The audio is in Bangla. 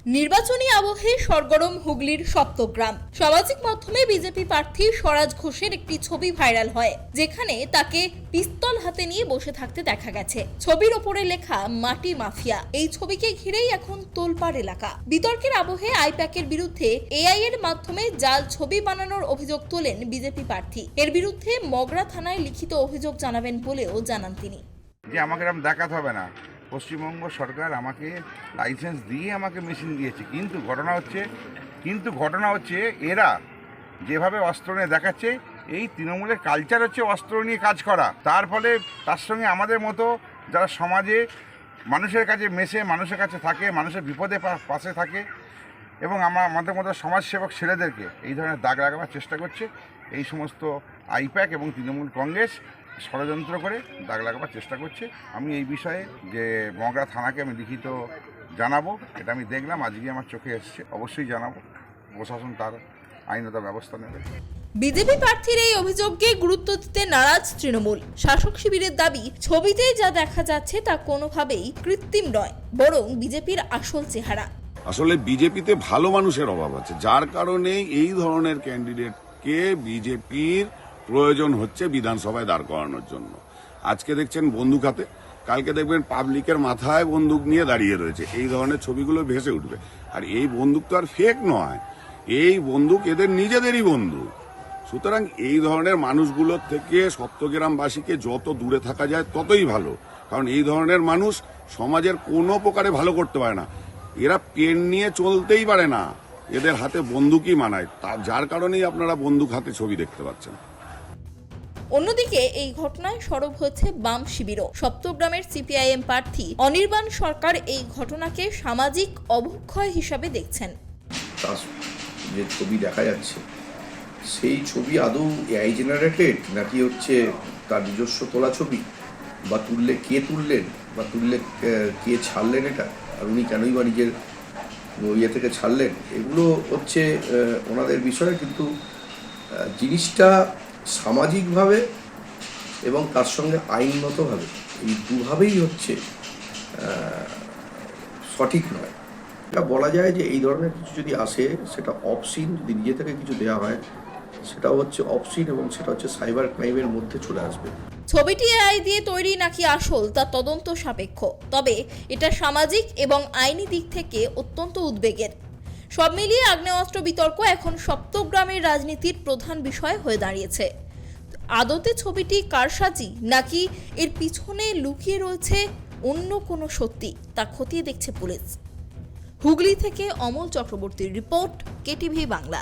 নির্বাচনী আবহে সরগরম হুগলির সপ্তগ্রাম। সামাজিক মাধ্যমে বিজেপি প্রার্থী স্বরাজ ঘোষের একটি ছবি ভাইরাল হয়, যেখানে তাকে পিস্তল হাতে নিয়ে বসে থাকতে দেখা গেছে। ছবির ওপরে লেখা মাটি মাফিয়া। এই ছবিকে ঘিরেই এখন তোলপাড় এলাকা। বিতর্কের আবহে আইপ্যাকের বিরুদ্ধে এআই এর মাধ্যমে জাল ছবি বানানোর অভিযোগ তোলেন বিজেপি প্রার্থী। এর বিরুদ্ধে মগরা থানায় লিখিত অভিযোগ জানাবেন বলেও জানান তিনি। যে আমাকে এরকম দেখাতে হবে না, পশ্চিমবঙ্গ সরকার আমাকে লাইসেন্স দিয়ে আমাকে মেশিন দিয়েছে, কিন্তু ঘটনা হচ্ছে এরা যেভাবে অস্ত্র নিয়ে দেখাচ্ছে, এই তৃণমূলের কালচার হচ্ছে অস্ত্র নিয়ে কাজ করা। তার ফলে তার সঙ্গে আমাদের মতো যারা সমাজে মানুষের কাছে মেশে, মানুষের কাছে থাকে, মানুষের বিপদে পাশে থাকে এবং আমাদের মতো সমাজসেবক ছেলেদেরকে এই ধরনের দাগ লাগাবার চেষ্টা করছে। এই সমস্ত আইপ্যাক এবং তৃণমূল কংগ্রেস ষড়যন্ত্র করে দাগ লাগাবার চেষ্টা করছে। আমি এই বিষয়ে যে মগরা থানাকে আমি লিখিত জানাবো, এটা আমি দেখলাম, আজকে আমার চোখে এসছে, অবশ্যই জানাবো। প্রশাসন তার আইনত ব্যবস্থা নেবে। বিজেপি প্রার্থীর এই অভিযোগকে গুরুত্ব দিতে নারাজ তৃণমূল। শাসক শিবিরের দাবি, ছবিতে যা দেখা যাচ্ছে তা কোনোভাবেই কৃত্রিম নয়, বরং বিজেপির আসল চেহারা। আসলে বিজেপিতে ভালো মানুষের অভাব আছে, যার কারণে এই ধরনের ক্যান্ডিডেটকে বিজেপির প্রয়োজন হচ্ছে বিধানসভায় দাঁড় করানোর জন্য। আজকে দেখছেন বন্দুক হাতে, কালকে দেখবেন পাবলিকের মাথায় বন্দুক নিয়ে দাঁড়িয়ে রয়েছে। এই ধরনের ছবিগুলো ভেসে উঠবে। আর এই বন্দুক তো আর ফেক নয়, এই বন্দুক এদের নিজেদেরই বন্দুক। সুতরাং এই ধরনের মানুষগুলোর থেকে সপ্তগ্রামবাসীকে যত দূরে থাকা যায় ততই ভালো, কারণ এই ধরনের মানুষ সমাজের কোনো প্রকারে ভালো করতে পারে না। এরা পেন নিয়ে চলতেই পারে না, এদের হাতে বন্দুকই মানায়, যার কারণেই আপনারা বন্দুক হাতে ছবি দেখতে পাচ্ছেন। অন্যদিকে এই ঘটনায় সরব হচ্ছে বাম শিবিরও। সপ্তগ্রামের সিপিআইএম প্রার্থী অনির্বাণ সরকার এই ঘটনাকে সামাজিক অবক্ষয় হিসাবে দেখছেন। তার যে ছবি দেখা যাচ্ছে, সেই ছবি আদৌ এআই জেনারেটেড নাকি হচ্ছে তার নিজস্ব তোলা ছবি, বা কে তুললেন বা কে ছাড়লেন এটা, আর উনি কেনই বা নিজের ইয়ে থেকে ছাড়লেন, এগুলো হচ্ছে ওনাদের বিষয়। কিন্তু জিনিসটা সামাজিকভাবে এবং তার সঙ্গে আইনগতভাবে এই দুভাবেই হচ্ছে সঠিক নয়। এটা বলা যায় যে এই ধরনের কিছু যদি আসে, সেটা অফসিন, যদি নিজে থেকে কিছু দেওয়া হয় সেটা হচ্ছে অফসিন, এবং সেটা হচ্ছে সাইবার ক্রাইমের মধ্যে চলে আসবে। ছবিটি এআই দিয়ে তৈরি নাকি আসল তা তদন্ত সাপেক্ষ, তবে এটা সামাজিক এবং আইনি দিক থেকে অত্যন্ত উদ্বেগের। সব মিলিয়ে আগ্নেয়াস্ত্র বিতর্ক এখন সপ্তগ্রামের রাজনীতির প্রধান বিষয় হয়ে দাঁড়িয়েছে। আদতে ছবিটি কারসাজি নাকি এর পিছনে লুকিয়ে রয়েছে অন্য কোনো সত্যি, তা খতিয়ে দেখছে পুলিশ। হুগলি থেকে অমল চক্রবর্তীর রিপোর্ট, কেটিভি বাংলা।